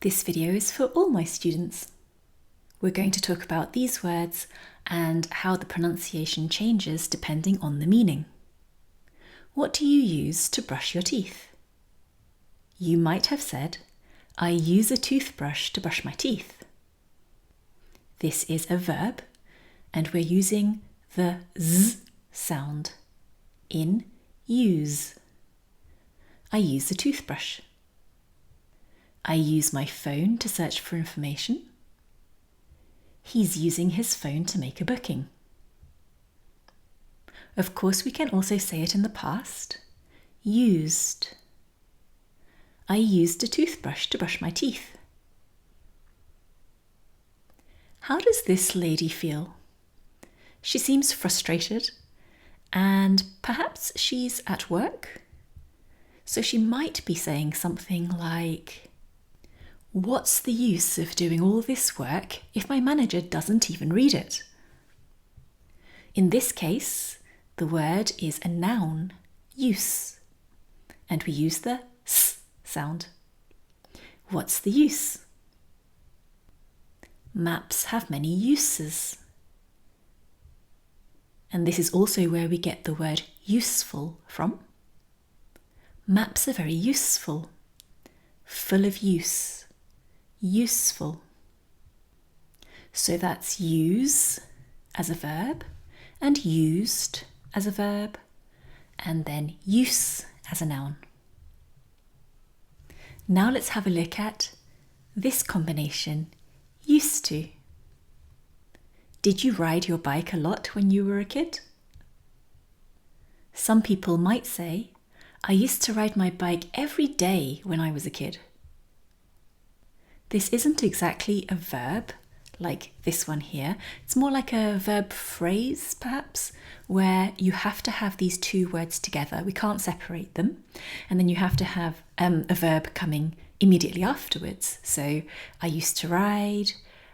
This video is for all my students. We're going to talk about these words and how the pronunciation changes depending on the meaning. What do you use to brush your teeth? You might have said, I use a toothbrush to brush my teeth. This is a verb, and we're using the z sound in use. I use a toothbrush. I use my phone to search for information. He's using his phone to make a booking. Of course, we can also say it in the past. Used. I used a toothbrush to brush my teeth. How does this lady feel? She seems frustrated, and perhaps she's at work. So she might be saying something like, what's the use of doing all this work if my manager doesn't even read it? In this case, the word is a noun, use, and we use the s sound. What's the use? Maps have many uses. And this is also where we get the word useful from. Maps are very useful, full of use, useful. So that's use as a verb, and used as a verb, and then use as a noun. Now let's have a look at this combination, used to. Did you ride your bike a lot when you were a kid? Some people might say, I used to ride my bike every day when I was a kid. This isn't exactly a verb like this one here. It's more like a verb phrase, perhaps, where you have to have these two words together. We can't separate them. And then you have to have a verb coming immediately afterwards. So I used to ride,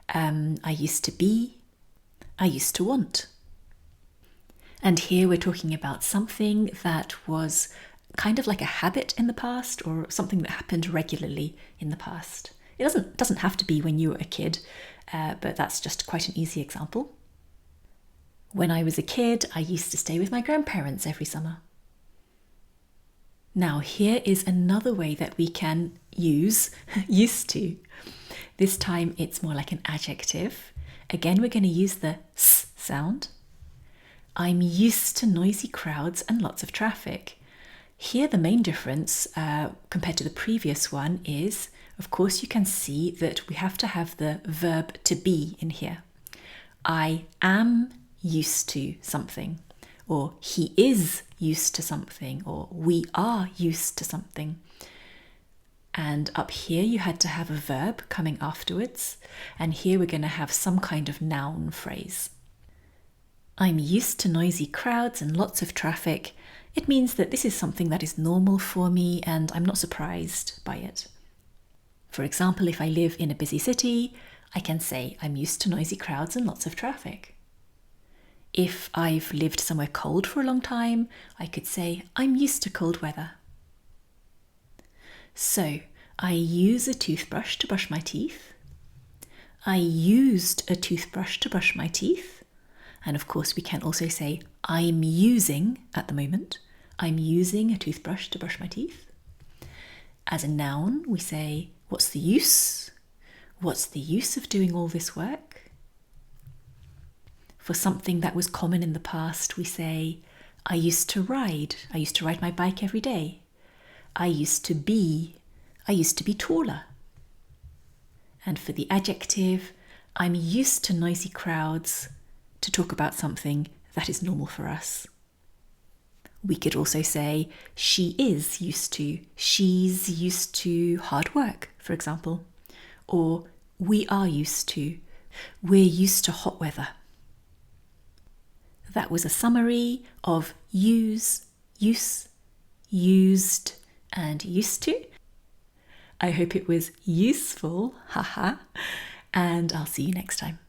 I used to be, I used to want. And here we're talking about something that was kind of like a habit in the past, or something that happened regularly in the past. It doesn't have to be when you were a kid, but that's just quite an easy example. When I was a kid, I used to stay with my grandparents every summer. Now here is another way that we can use used to. This time it's more like an adjective. Again, we're going to use the s sound. I'm used to noisy crowds and lots of traffic. Here the main difference compared to the previous one is, of course, you can see that we have to have the verb to be in here. I am used to something, or he is used to something, or we are used to something. And up here you had to have a verb coming afterwards, and here we're going to have some kind of noun phrase. I'm used to noisy crowds and lots of traffic. It means that this is something that is normal for me and I'm not surprised by it. For example, if I live in a busy city, I can say I'm used to noisy crowds and lots of traffic. If I've lived somewhere cold for a long time, I could say I'm used to cold weather. So, I use a toothbrush to brush my teeth. I used a toothbrush to brush my teeth. And of course, we can also say I'm using at the moment. I'm using a toothbrush to brush my teeth. As a noun, we say, what's the use? What's the use of doing all this work? For something that was common in the past, we say, I used to ride. I used to ride my bike every day. I used to be taller. And for the adjective, I'm used to noisy crowds, to talk about something that is normal for us. We could also say she is used to, she's used to hard work, for example. Or we are used to, we're used to hot weather. That was a summary of use, used, and used to. I hope it was useful, haha, and I'll see you next time.